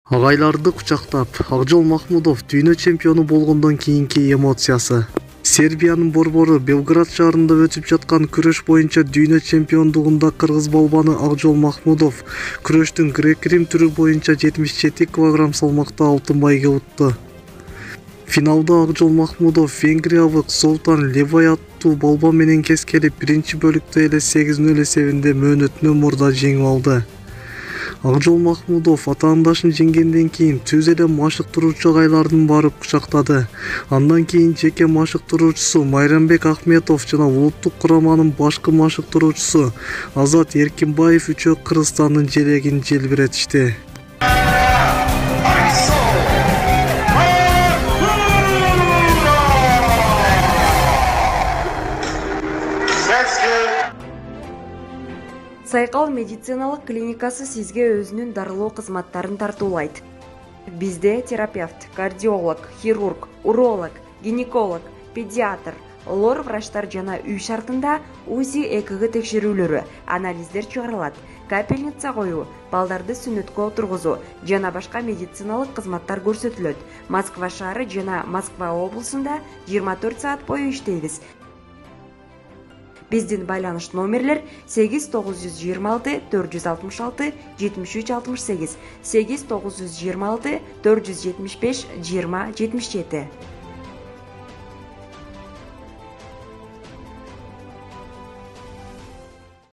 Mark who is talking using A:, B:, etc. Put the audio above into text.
A: Агайларды кучактап, Акжол Махмудов дүйнө чемпиону болгондон кийинки эмоциясы. Сербиянын борбору Белград шаарында өтүп жаткан күрөш боюнча дүйнө чемпиондугунда кыргыз балбаны Акжол Махмудов күрөштүн грек-рим түрү боюнча 77 кг салмакта алтын байге утты. Финалда Акжол Махмудов венгриялык Золтан Левай аттуу балба менен кескелип, биринчи бөлүктө эле 8-0 эсебинде мөөнөтүнөн мурда жеңип алды. Акжол Махмудов атаандашын жеңгенден кийин түз эле машыктыруучу агайларын барып кучактады. Андан кийин жеке машыктыруучусу Майрамбек Ахметов жана улуттук кураманын башкы машыктыруучусу Азат Эркинбаев үчөө Кыргызстандын желегин желбиретишти.
B: Сайкал медициналык клиникасы сизге өзүнүн дарылоо кызматтарын тартуулайт. Бизде терапевт, кардиолог, хирург, уролог, гинеколог, педиатр, лор врачтар жана үй шартында УЗИ ЭКГ текшерүүлөрү, анализдер чыгарылат, капельница коюу, балдарды сүннөткө отургузуу жана башка медициналык кызматтар көрсөтүлөт. Москва шаары жана Москва облусунда 24 саат бою иштейбиз. Биздин байланыш номерлер 8926 466 7368, 8926 475 20 77.